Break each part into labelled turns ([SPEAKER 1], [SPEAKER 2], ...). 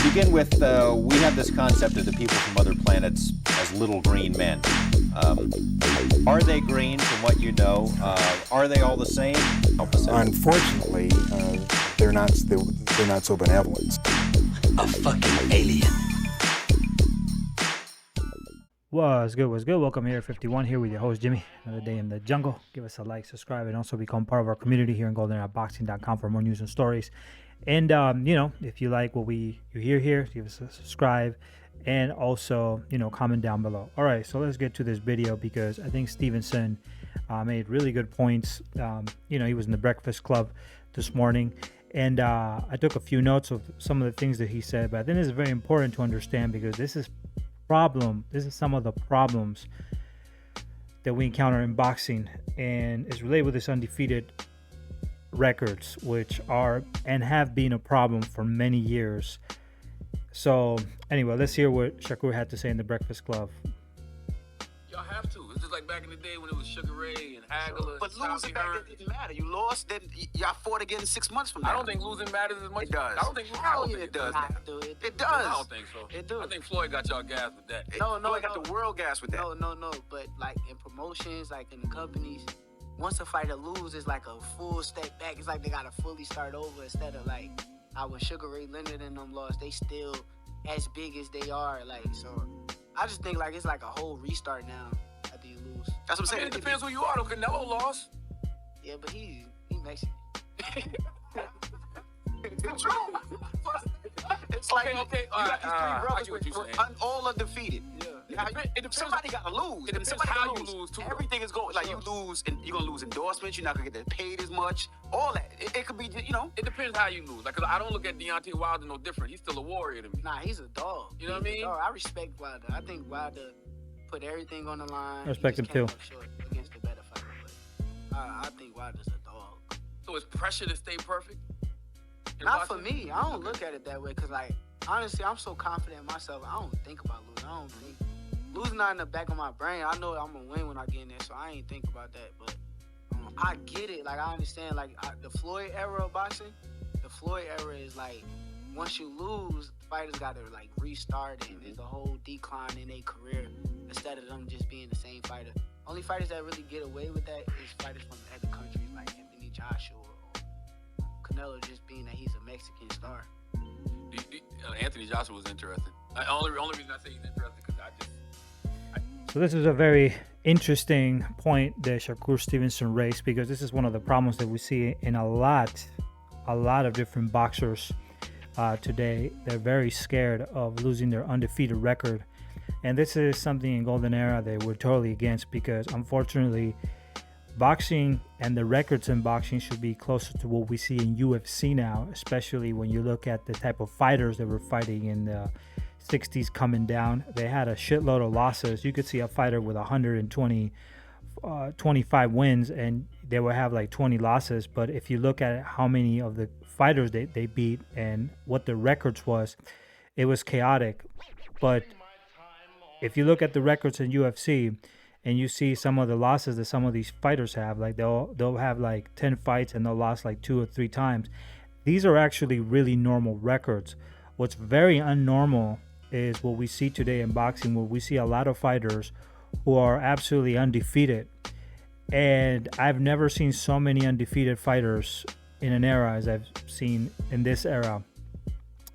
[SPEAKER 1] Begin with, we have this concept of the people from other planets as little green men. Are they green from what you know? Are they all the same?
[SPEAKER 2] Unfortunately, they're not so benevolent.
[SPEAKER 3] A fucking alien.
[SPEAKER 4] What's good? Welcome here, 51 here with your host Jimmy. Another day in the jungle. Give us a like, subscribe, and also become part of our community here in goldenairboxing.com for more news and stories. And if you like what you hear here, give us a subscribe and also comment down below. All right, so let's get to this video because I think Stevenson made really good points. He was in the Breakfast Club this morning, and I took a few notes of some of the things that he said, but I think it's very important to understand because this is some of the problems that we encounter in boxing, and it's related with this undefeated records, which are and have been a problem for many years. So anyway, let's hear what Shakur had to say in the Breakfast Club.
[SPEAKER 5] Y'all have to. It's just like back in the day when it was Sugar Ray and Hagler.
[SPEAKER 6] But losing back then didn't matter. You lost, then y'all fought again 6 months from now.
[SPEAKER 5] I don't think losing matters as much.
[SPEAKER 6] It does.
[SPEAKER 5] I don't think
[SPEAKER 6] it does. It does.
[SPEAKER 5] I don't think so.
[SPEAKER 6] It does.
[SPEAKER 5] I think Floyd got y'all gas with that.
[SPEAKER 6] Floyd got the world gas with that.
[SPEAKER 7] No. But like in promotions, like in the companies, once a fighter loses, it's like a full step back. It's like they gotta fully start over instead of like when Sugar Ray Leonard and them lost, they still as big as they are. Like, so I just think like it's like a whole restart now after you lose.
[SPEAKER 6] That's what I'm saying.
[SPEAKER 5] It depends who you are. Though Canelo lost.
[SPEAKER 7] Yeah, but he Mexican.
[SPEAKER 6] It's true. It's like
[SPEAKER 5] okay.
[SPEAKER 6] You got these three brothers
[SPEAKER 5] what you're saying.
[SPEAKER 6] all undefeated.
[SPEAKER 5] Yeah.
[SPEAKER 6] Somebody got to lose.
[SPEAKER 5] It depends
[SPEAKER 6] Somebody
[SPEAKER 5] how
[SPEAKER 6] gotta
[SPEAKER 5] you lose too.
[SPEAKER 6] Everything is going like you lose, and you're gonna lose endorsements. You're not gonna get paid as much. All that. It could be,
[SPEAKER 5] It depends how you lose. Like, cause I don't look at Deontay Wilder no different. He's still a warrior to me.
[SPEAKER 7] Nah, he's a dog.
[SPEAKER 5] You know what I mean?
[SPEAKER 7] Dog. I respect Wilder. I think Wilder put everything on the line.
[SPEAKER 4] I respect him too.
[SPEAKER 7] Against the better fighter, but I think Wilder's a dog.
[SPEAKER 5] So it's pressure to stay perfect?
[SPEAKER 7] Not for me. I don't look at it that way because, like, honestly, I'm so confident in myself. I don't think about losing. I don't think losing not in the back of my brain. I know I'm gonna win when I get in there, so I ain't think about that. But I get it. Like, I understand. Like the Floyd era of boxing. The Floyd era is like once you lose, fighters got to like restart, and there's a whole decline in their career instead of them just being the same fighter. Only fighters that really get away with that is fighters from other countries, like Anthony Joshua or Canelo, just being that he's a Mexican star.
[SPEAKER 5] Anthony Joshua was interesting. The only reason I say he's interesting because
[SPEAKER 4] So this is a very interesting point that Shakur Stevenson raised because this is one of the problems that we see in a lot of different boxers today. They're very scared of losing their undefeated record. And this is something in Golden Era that we're totally against because unfortunately boxing and the records in boxing should be closer to what we see in UFC now, especially when you look at the type of fighters that were fighting in the 60s coming down. They had a shitload of losses. You could see a fighter with 25 wins and they will have like 20 losses. But if you look at how many of the fighters they beat and what the records was, it was chaotic. But if you look at the records in UFC and you see some of the losses that some of these fighters have, like they'll have like 10 fights and they'll lose like 2 or 3 times. These are actually really normal records. What's very unnormal is what we see today in boxing, where we see a lot of fighters who are absolutely undefeated. And I've never seen so many undefeated fighters in an era as I've seen in this era.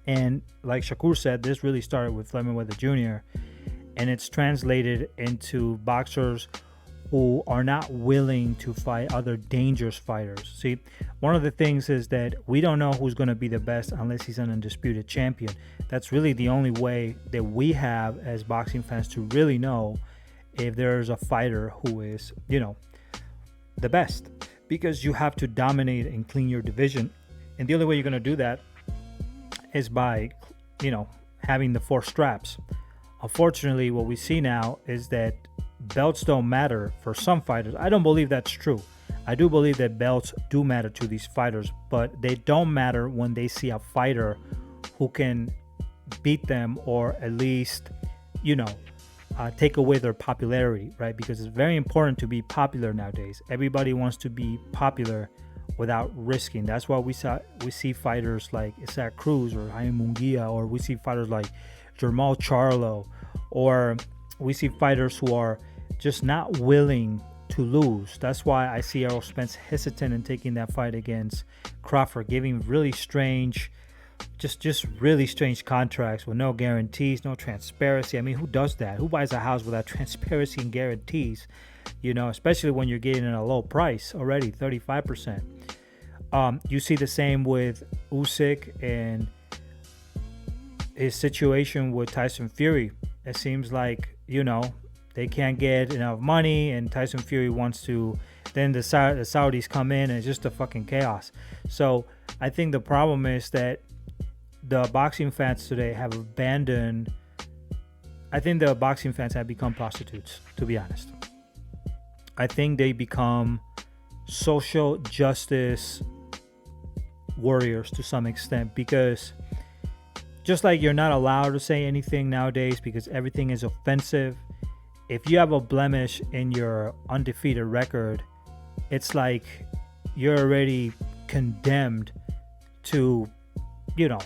[SPEAKER 4] And like Shakur said, this really started with Floyd Mayweather Jr. And it's translated into boxers who are not willing to fight other dangerous fighters. See, one of the things is that we don't know who's going to be the best unless he's an undisputed champion. That's really the only way that we have as boxing fans to really know if there's a fighter who is, the best. Because you have to dominate and clean your division. And the only way you're going to do that is by, having the 4 straps. Unfortunately, what we see now is that belts don't matter for some fighters. I don't believe that's true. I do believe that belts do matter to these fighters, but they don't matter when they see a fighter who can beat them or at least, take away their popularity, right? Because it's very important to be popular nowadays. Everybody wants to be popular without risking. That's why we see fighters like Isaac Cruz or Jaime Munguia, or we see fighters like Jermall Charlo, or we see fighters who are just not willing to lose. That's why I see Errol Spence hesitant in taking that fight against Crawford, giving really strange, just really strange contracts with no guarantees, no transparency. I mean, who does that? Who buys a house without transparency and guarantees? You know, especially when you're getting at a low price already, 35%. You see the same with Usyk and his situation with Tyson Fury. It seems like, you know, they can't get enough money, and Tyson Fury wants to. Then the Saudis come in, and it's just a fucking chaos. So I think the problem is that the boxing fans today have abandoned. I think the boxing fans have become prostitutes, to be honest. I think they become social justice warriors to some extent, because just like you're not allowed to say anything nowadays because everything is offensive. If you have a blemish in your undefeated record, it's like you're already condemned to, you know,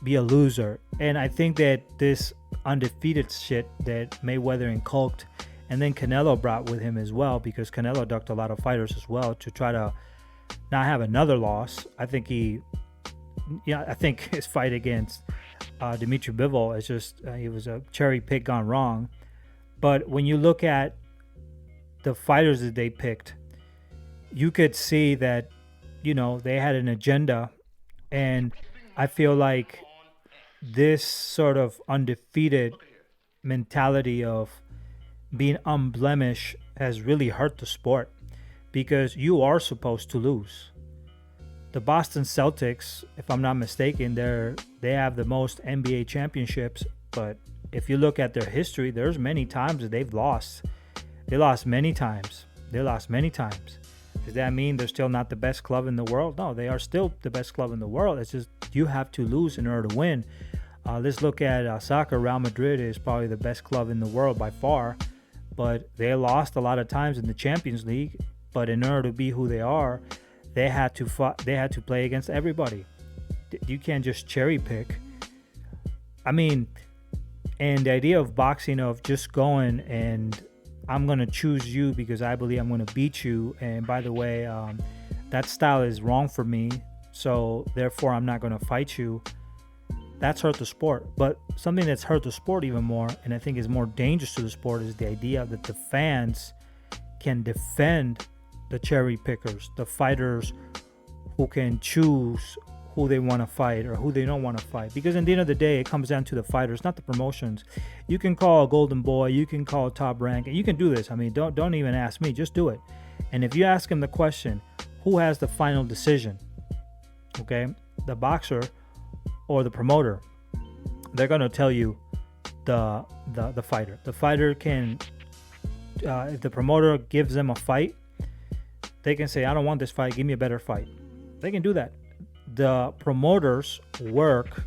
[SPEAKER 4] be a loser. And I think that this undefeated shit that Mayweather inculked, and then Canelo brought with him as well, because Canelo ducked a lot of fighters as well to try to not have another loss. I think I think his fight against Dimitri Bivol is just, he was a cherry pick gone wrong. But when you look at the fighters that they picked, you could see that, you know, they had an agenda. And I feel like this sort of undefeated mentality of being unblemished has really hurt the sport, because you are supposed to lose. The Boston Celtics, if I'm not mistaken, they have the most NBA championships, but if you look at their history, there's many times that they've lost. They lost many times. Does that mean they're still not the best club in the world? No, they are still the best club in the world. It's just you have to lose in order to win. Let's look at soccer. Real Madrid is probably the best club in the world by far, but they lost a lot of times in the Champions League. But in order to be who they are, they had to play against everybody. You can't just cherry pick. I mean, and the idea of boxing, of just going and I'm going to choose you because I believe I'm going to beat you. And by the way, that style is wrong for me, so therefore I'm not going to fight you. That's hurt the sport. But something that's hurt the sport even more, and I think is more dangerous to the sport, is the idea that the fans can defend the cherry pickers, the fighters who can choose who they want to fight or who they don't want to fight. Because at the end of the day, it comes down to the fighters, not the promotions. You can call a Golden Boy, you can call Top Rank, and you can do this. I mean, don't even ask me, just do it. And if you ask them the question, who has the final decision? Okay, the boxer or the promoter? They're gonna tell you the fighter. The fighter can, if the promoter gives them a fight, they can say, I don't want this fight, give me a better fight. They can do that. The promoters work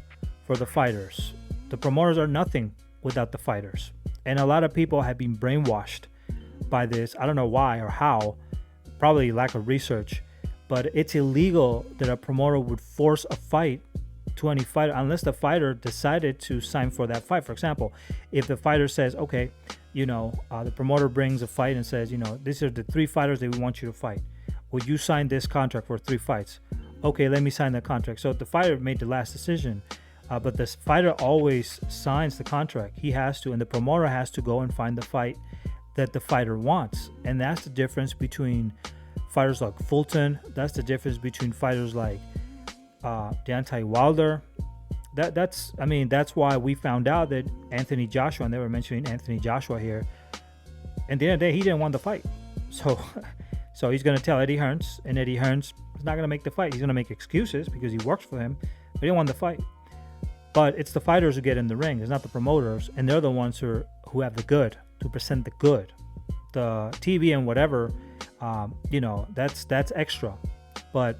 [SPEAKER 4] for the fighters. The promoters are nothing without the fighters. And a lot of people have been brainwashed by this. I don't know why or how. Probably lack of research. But it's illegal that a promoter would force a fight to any fighter unless the fighter decided to sign for that fight. For example, if the fighter says, okay, the promoter brings a fight and says, these are the 3 fighters that we want you to fight. Would you sign this contract for 3 fights? Okay, let me sign the contract. So the fighter made the last decision, but the fighter always signs the contract. He has to, and the promoter has to go and find the fight that the fighter wants. And that's the difference between fighters like Fulton. That's the difference between fighters like Deontay Wilder. That's why we found out that Anthony Joshua, and they were mentioning Anthony Joshua here, at the end of the day, he didn't want the fight. So he's going to tell Eddie Hearns, and Eddie Hearns is not going to make the fight. He's going to make excuses because he works for him, but he didn't want the fight. But it's the fighters who get in the ring. It's not the promoters, and they're the ones who have the good, to present the good. The TV and whatever, that's extra. But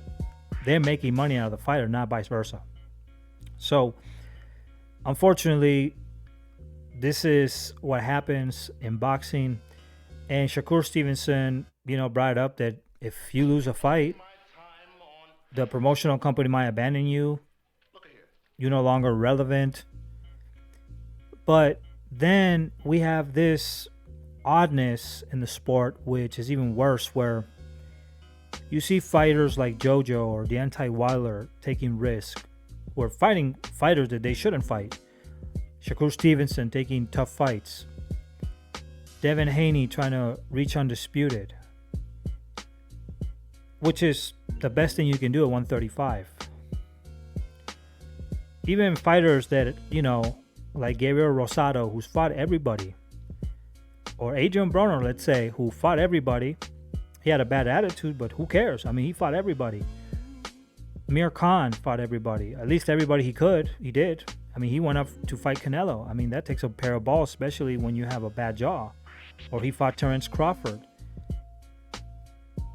[SPEAKER 4] they're making money out of the fighter, not vice versa. So, unfortunately, this is what happens in boxing. And Shakur Stevenson, brought up that if you lose a fight, the promotional company might abandon you. You're no longer relevant. But then we have this oddness in the sport, which is even worse, where you see fighters like JoJo or Deontay Wilder taking risks, or fighting fighters that they shouldn't fight. Shakur Stevenson taking tough fights. Devin Haney trying to reach undisputed, which is the best thing you can do at 135. Even fighters that, like Gabriel Rosado, who's fought everybody, or Adrian Broner, let's say, who fought everybody. He had a bad attitude, but who cares? I mean, he fought everybody. Mir Khan fought everybody. At least everybody he could. He did. I mean, he went up to fight Canelo. I mean, that takes a pair of balls, especially when you have a bad jaw. Or he fought Terrence Crawford.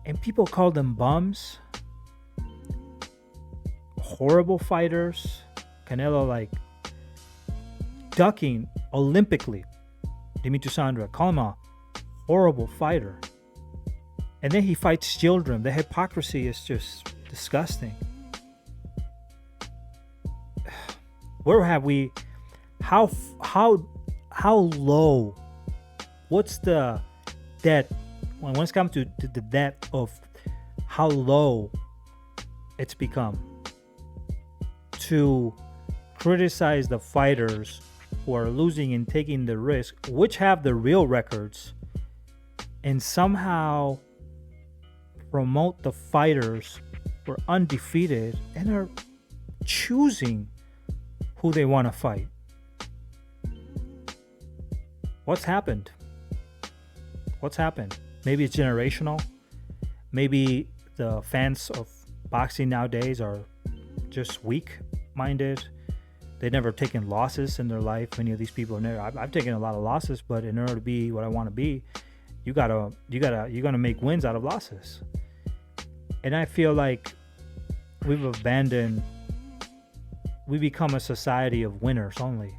[SPEAKER 4] And people call them bums. Horrible fighters. Canelo, like, ducking Olympically. Dimitri Sandra, call him a horrible fighter. And then he fights children. The hypocrisy is just disgusting. Where have we? How low? What's the depth? When it's come to the depth of how low it's become to criticize the fighters who are losing and taking the risk, which have the real records, and somehow promote the fighters who are undefeated and are choosing who they want to fight. What's happened? What's happened? Maybe it's generational. Maybe the fans of boxing nowadays are just weak-minded. They've never taken losses in their life. Many of these people are never. I've taken a lot of losses, but in order to be what I want to be, you're gonna make wins out of losses. And I feel like we become a society of winners only.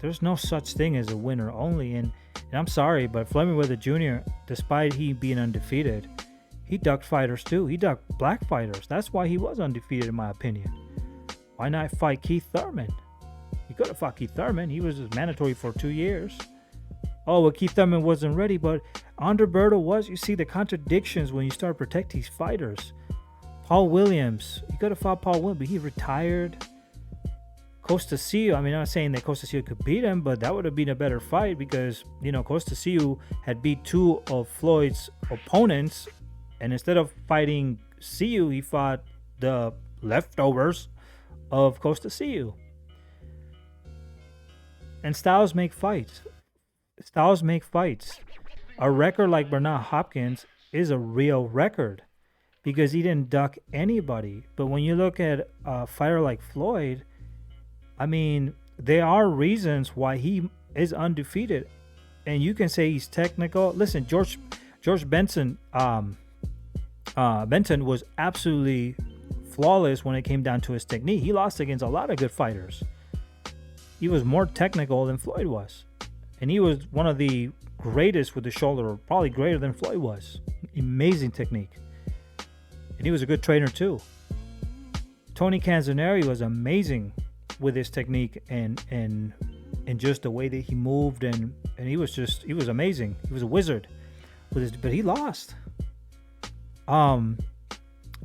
[SPEAKER 4] There's no such thing as a winner only. And I'm sorry, but Floyd Mayweather Jr., despite he being undefeated, he ducked fighters too. He ducked black fighters. That's why he was undefeated, in my opinion. Why not fight Keith Thurman? He could have fought Keith Thurman. He was mandatory for 2 years. Oh, well, Keith Thurman wasn't ready, but Anderberto was. You see the contradictions when you start protecting these fighters. Paul Williams. He could have fought Paul Williams, but he retired. Costasio. I mean, I'm not saying that Costasio could beat him, but that would have been a better fight because, Costasio had beat 2 of Floyd's opponents, and instead of fighting Siu, he fought the leftovers of Costasio. And styles make fights. A record like Bernard Hopkins is a real record because he didn't duck anybody. But when you look at a fighter like Floyd, I mean, there are reasons why he is undefeated. And you can say he's technical. Listen, George Benson was absolutely flawless when it came down to his technique. He lost against a lot of good fighters. He was more technical than Floyd was. And he was one of the greatest with the shoulder, probably greater than Floyd was. Amazing technique. And he was a good trainer too. Tony Canzoneri was amazing with his technique and just the way that he moved and he was amazing. He was a wizard but he lost.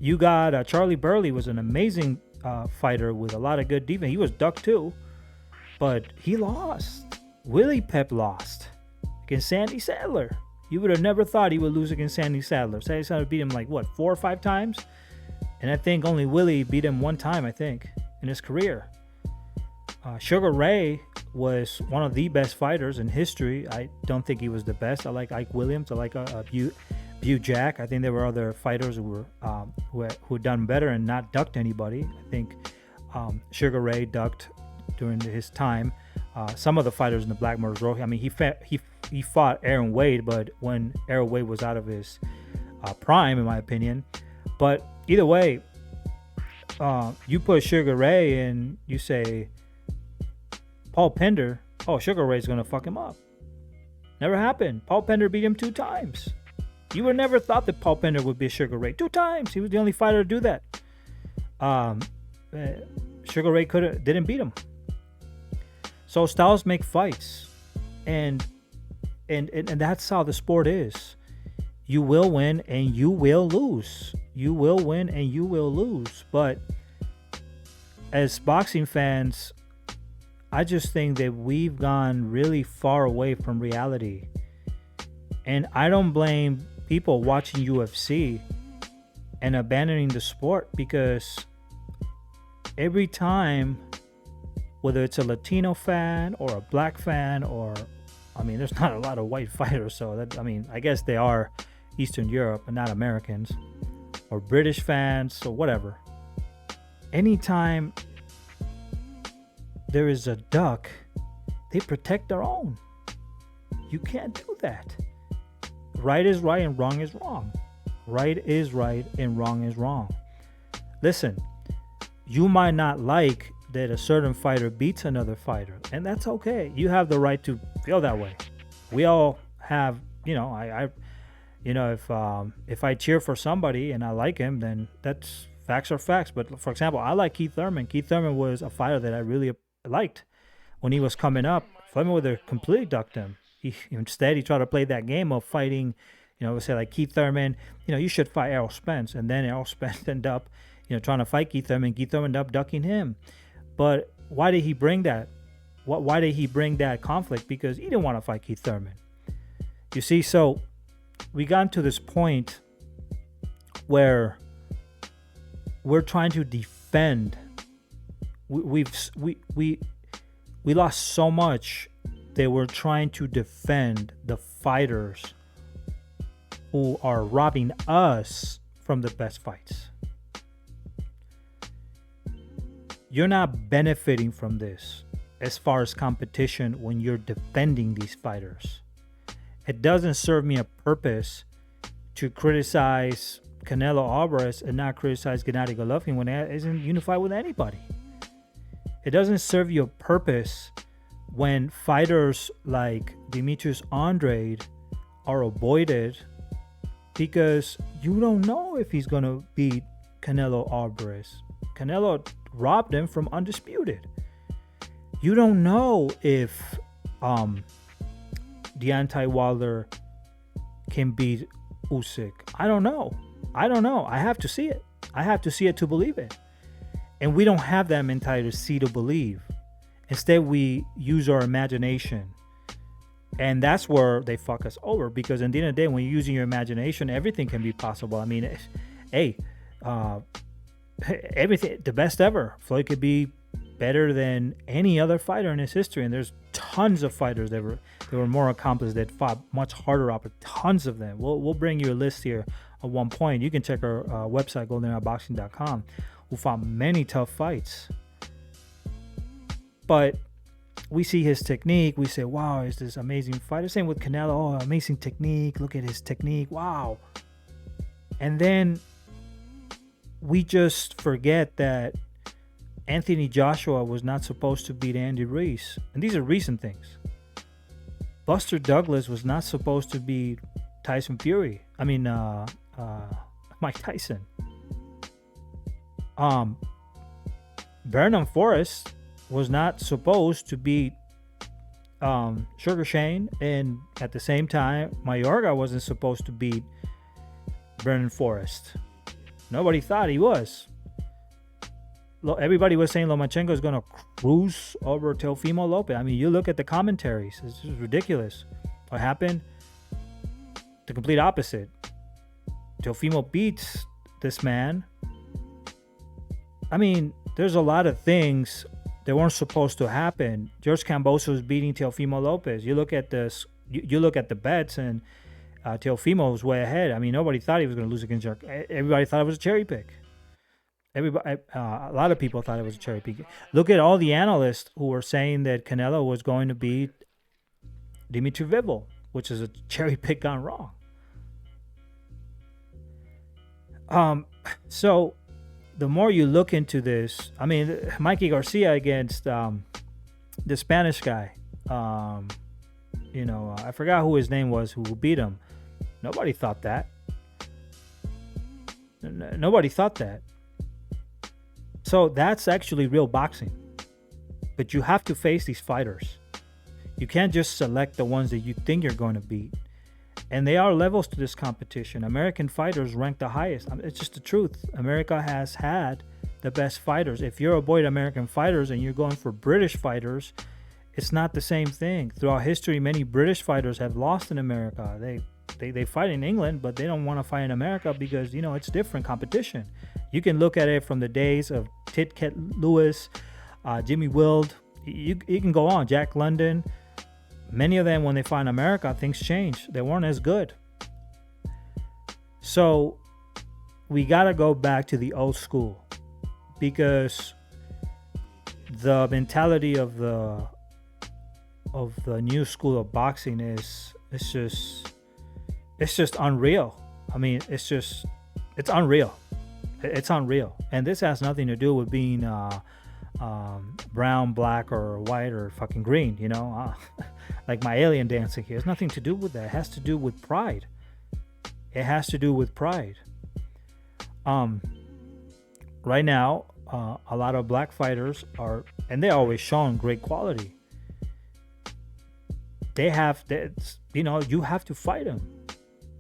[SPEAKER 4] You got Charlie Burley was an amazing fighter with a lot of good defense. He was ducked too, but he lost. Willie Pep lost against Sandy Sadler. You would have never thought he would lose against Sandy Sadler. Sandy Sadler beat him 4 or 5 times, and I think only Willie beat him 1 time, I think, in his career. Sugar Ray was one of the best fighters in history. I don't think he was the best. I like Ike Williams. I like Bew Jack. I think there were other fighters who had done better and not ducked anybody. I think Sugar Ray ducked during his time. Some of the fighters in the Black Murderers Row. I mean, he fought Aaron Wade, but when Aaron Wade was out of his prime, in my opinion. But either way, you put Sugar Ray and you say Paul Pender. Oh, Sugar Ray's gonna fuck him up. Never happened. Paul Pender beat him 2 times. You would never thought that Paul Pender would be a Sugar Ray. 2 times. He was the only fighter to do that. Sugar Ray didn't beat him. So styles make fights. And that's how the sport is. You will win and you will lose. You will win and you will lose. But as boxing fans, I just think that we've gone really far away from reality. And I don't blame people watching UFC and abandoning the sport, because every time, whether it's a Latino fan or a black fan, or, I mean, there's not a lot of white fighters, so that, I mean, I guess they are Eastern Europe and not Americans, or British fans, or whatever. Anytime there is a duck, they protect their own. You can't do that. Right is right and wrong is wrong. Right is right and wrong is wrong. Listen, you might not like that a certain fighter beats another fighter, and that's okay. You have the right to feel that way. We all have, you know, if I cheer for somebody and I like him, then that's facts are facts. But for example, I like Keith Thurman. Keith Thurman was a fighter that I really liked when he was coming up. Floyd Mayweather completely ducked him. Instead, he tried to play that game of fighting, you know, say like Keith Thurman, you know, you should fight Errol Spence. And then Errol Spence ended up, you know, trying to fight Keith Thurman. Keith Thurman ended up ducking him. But why did he bring that? Why did he bring that conflict? Because he didn't want to fight Keith Thurman. You see, so we got to this point where we're trying to defend. We lost so much that we're trying to defend the fighters who are robbing us from the best fights. You're not benefiting from this as far as competition when you're defending these fighters. It doesn't serve me a purpose to criticize Canelo Alvarez and not criticize Gennady Golovkin when he isn't unified with anybody. It doesn't serve you a purpose when fighters like Demetrius Andrade are avoided because you don't know if he's going to beat Canelo Alvarez. Canelo robbed him from undisputed. You don't know if Deontay Wilder can beat Usyk. I don't know. I have to see it. I have to see it to believe it. And we don't have that mentality to see to believe. Instead, we use our imagination. And that's where they fuck us over. Because in the end of the day, when you're using your imagination, everything can be possible. I mean, everything, the best ever. Floyd could be better than any other fighter in his history. And there's tons of fighters that were more accomplished, that fought much harder, tons of them. We'll bring you a list here at one point. You can check our website, goldenerboxing.com, who fought many tough fights. But we see his technique. We say, wow, he's this amazing fighter. Same with Canelo. Oh, amazing technique. Look at his technique. Wow. And then we just forget that Anthony Joshua was not supposed to beat Andy Ruiz. And these are recent things. Buster Douglas was not supposed to beat Tyson Fury. Mike Tyson. Bernard Forrest was not supposed to beat Sugar Shane, and at the same time, Mayorga wasn't supposed to beat Bernard Forrest. Nobody thought he was. Everybody was saying Lomachenko is going to cruise over Teofimo Lopez. I mean, you look at the commentaries. It's just ridiculous. What happened? The complete opposite. Teofimo beats this man. I mean, there's a lot of things that weren't supposed to happen. George Camboso was beating Teofimo Lopez. You look at this. You look at the bets, and Teofimo was way ahead. I mean, nobody thought he was going to lose against George. Everybody thought it was a cherry pick. Everybody, a lot of people thought it was a cherry pick. Look at all the analysts who were saying that Canelo was going to beat Dimitri Bivol, which is a cherry pick gone wrong. So the more you look into this, I mean, Mikey Garcia against the Spanish guy, I forgot who his name was, who beat him. Nobody thought that. Nobody thought that. So that's actually real boxing. But you have to face these fighters. You can't just select the ones that you think you're going to beat. And there are levels to this competition. American fighters rank the highest. It's just the truth. America has had the best fighters. If you're avoiding American fighters and you're going for British fighters, it's not the same thing. Throughout history, many British fighters have lost in America. They fight in England, but they don't want to fight in America because, you know, it's different competition. You can look at it from the days of Tit Lewis, Jimmy Wild. You can go on, Jack London. Many of them, when they fight in America, things changed. They weren't as good. So we got to go back to the old school, because the mentality of the new school of boxing is it's just unreal. I mean, it's unreal. It's unreal. And this has nothing to do with being brown, black, or white, or fucking green, you know, like my alien dancing here. It's nothing to do with that. It has to do with pride. It has to do with pride. Right now, a lot of black fighters are, and they always shown great quality. They have, you know, you have to fight them.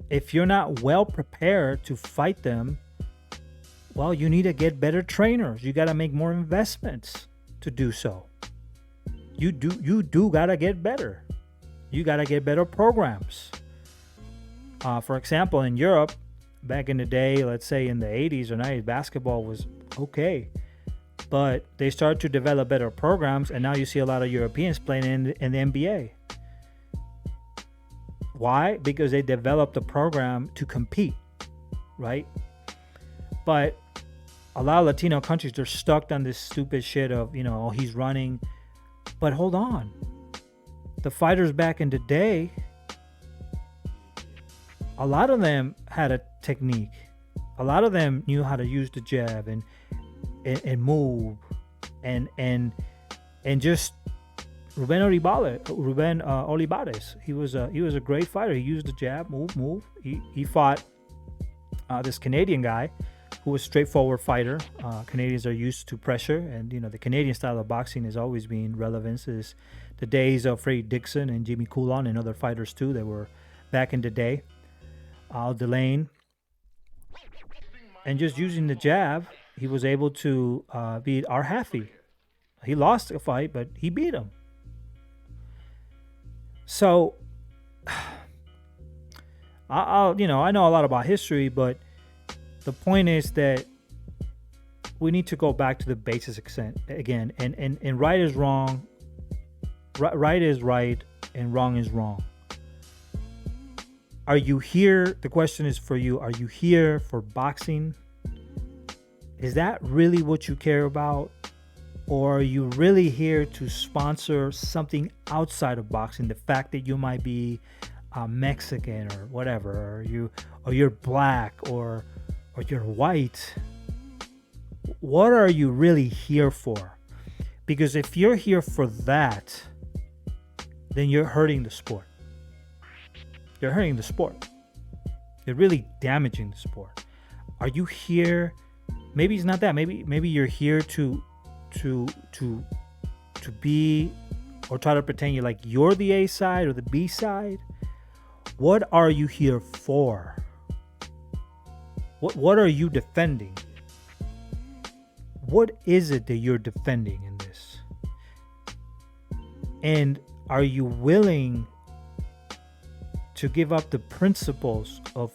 [SPEAKER 4] If you're not well prepared to fight them, well, you need to get better trainers. You got to make more investments to do so. You do got to get better. You got to get better programs. For example, in Europe, back in the day, let's say in the 80s or 90s, basketball was okay. But they started to develop better programs, and now you see a lot of Europeans playing in the NBA. Why? Because they developed a program to compete, right? But a lot of Latino countries, they're stuck on this stupid shit of, you know, oh, he's running. But hold on. The fighters back in the day, a lot of them had a technique. A lot of them knew how to use the jab and move and just Ruben Olivares. He was a great fighter. He used the jab, move. He fought this Canadian guy who was a straightforward fighter. Canadians are used to pressure, and you know the Canadian style of boxing has always been relevant. Is the days of Freddie Dixon and Jimmy Coulon and other fighters too that were back in the day. Al Delane, and just using the jab, he was able to beat Arhafi. He lost a fight, but he beat him. So, I know a lot about history, but the point is that we need to go back to the basics again. And right is wrong, right is right, and wrong is wrong. Are you here? The question is for you. Are you here for boxing? Is that really what you care about? Or are you really here to sponsor something outside of boxing? The fact that you might be Mexican or whatever, or you're black or you're white. What are you really here for? Because if you're here for that, then you're hurting the sport. You're hurting the sport. You're really damaging the sport. Are you here? Maybe it's not that. Maybe you're here to be, or try to pretend you're the A side or the B side. What are you here for? What are you defending? What is it that you're defending in this? And are you willing to give up the principles of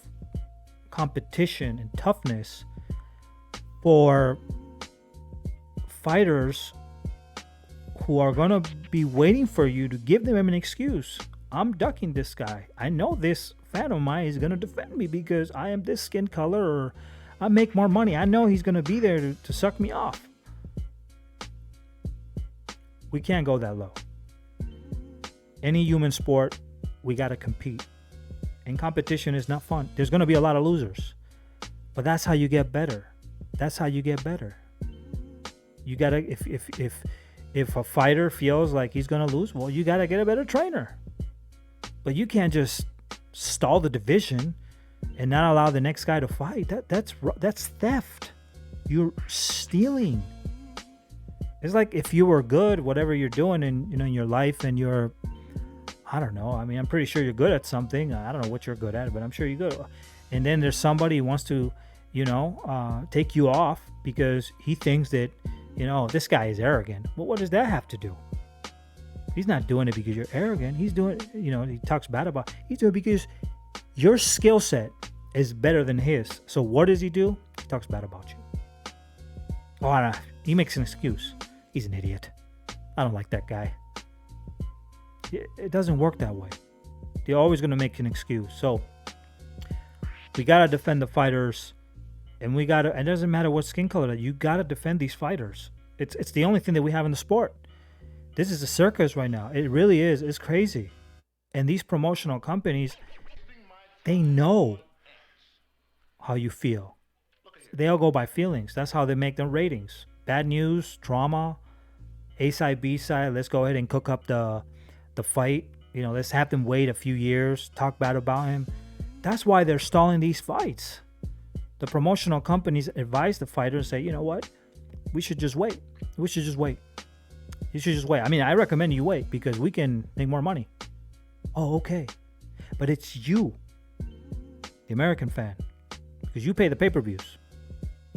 [SPEAKER 4] competition and toughness for fighters who are going to be waiting for you to give them an excuse? I'm ducking this guy. I know this fan of mine is going to defend me because I am this skin color, or I make more money. I know he's going to be there to suck me off. We can't go that low. Any human sport, we got to compete. And competition is not fun. There's going to be a lot of losers. But that's how you get better. That's how you get better. You got to, if a fighter feels like he's going to lose, well, you got to get a better trainer. But you can't just stall the division and not allow the next guy to fight. That's theft. You're stealing. It's like if you were good, whatever you're doing in your life, and you're, I don't know. I mean, I'm pretty sure you're good at something. I don't know what you're good at, but I'm sure you're good. And then there's somebody who wants to, take you off because he thinks that, this guy is arrogant. Well, what does that have to do? He's not doing it because you're arrogant. He's doing it, he talks bad about it. He's doing it because your skill set is better than his. So what does he do? He talks bad about you. Oh, no, he makes an excuse. He's an idiot. I don't like that guy. It doesn't work that way. They're always going to make an excuse. So we got to defend the fighters. And we got to, it doesn't matter what skin color, you got to defend these fighters. It's the only thing that we have in the sport. This is a circus right now. It really is. It's crazy. And these promotional companies, they know how you feel. They all go by feelings. That's how they make their ratings. Bad news, drama, A side, B side. Let's go ahead and cook up the fight. Let's have them wait a few years, talk bad about him. That's why they're stalling these fights. The promotional companies advise the fighter and say, you know what? We should just wait. You should just wait. I mean, I recommend you wait because we can make more money. Oh, okay. But it's you, the American fan, because you pay the pay-per-views.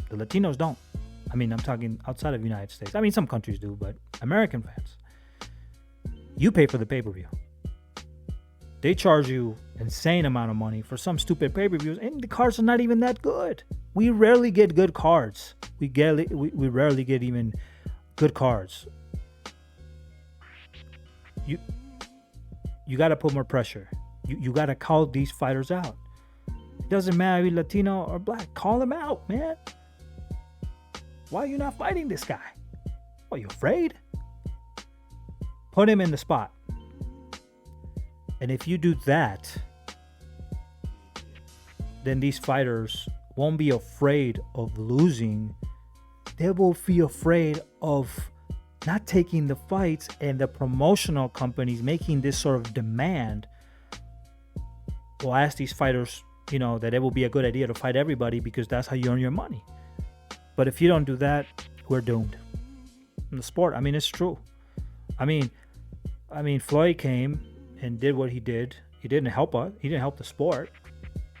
[SPEAKER 4] The Latinos don't. I mean, I'm talking outside of the United States. I mean, some countries do, but American fans, you pay for the pay-per-view. They charge you insane amount of money for some stupid pay-per-views, and the cards are not even that good. We rarely get good cards. We rarely get even good cards. You got to put more pressure. You got to call these fighters out. It doesn't matter if you're Latino or black. Call them out, man. Why are you not fighting this guy? Are you afraid? Put him in the spot. And if you do that, then these fighters won't be afraid of losing. They will be afraid of not taking the fights, and the promotional companies making this sort of demand will ask these fighters, that it will be a good idea to fight everybody because that's how you earn your money. But if you don't do that, we're doomed. In the sport, I mean, it's true. I mean, Floyd came and did what he did. He didn't help us. He didn't help the sport.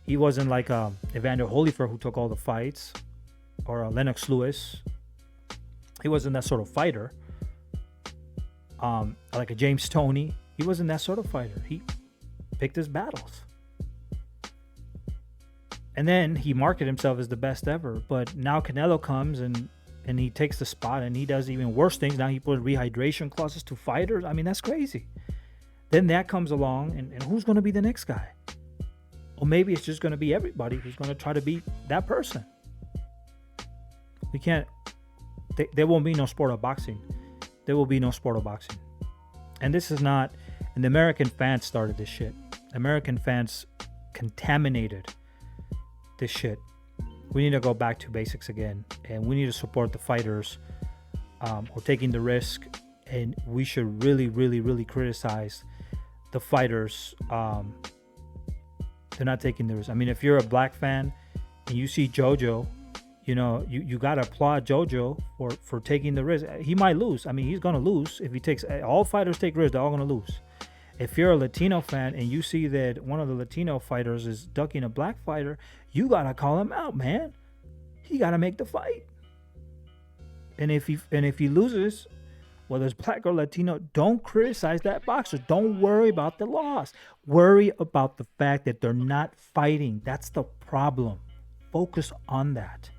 [SPEAKER 4] He wasn't like Evander Holyfield, who took all the fights, or Lennox Lewis. He wasn't that sort of fighter. Like a James Toney. He wasn't that sort of fighter. He picked his battles. And then he marketed himself as the best ever. But now Canelo comes and he takes the spot and he does even worse things. Now he put rehydration clauses to fighters. I mean, that's crazy. Then that comes along, and who's going to be the next guy? Or maybe it's just going to be everybody who's going to try to be that person. We can't. There won't be no sport of boxing. There will be no sport of boxing. And this is not. And the American fans started this shit. American fans contaminated this shit. We need to go back to basics again, and we need to support the fighters who are taking the risk. And we should really, really, really criticize the fighters. They're not taking the risk. I mean, if you're a black fan and you see JoJo, you got to applaud JoJo for taking the risk. He might lose. I mean, he's going to lose if he takes. All fighters take risks. They're all going to lose. If you're a Latino fan and you see that one of the Latino fighters is ducking a black fighter, you got to call him out, man. He got to make the fight. And if he loses, whether it's black or Latino, don't criticize that boxer. Don't worry about the loss. Worry about the fact that they're not fighting. That's the problem. Focus on that.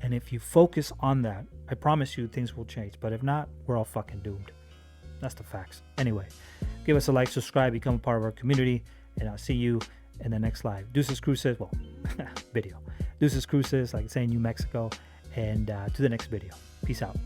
[SPEAKER 4] And if you focus on that, I promise you things will change. But if not, we're all fucking doomed. That's the facts. Anyway, give us a like, subscribe, become a part of our community, and I'll see you in the next live. Deuces Cruces, video. Deuces Cruces, like saying New Mexico, and to the next video. Peace out.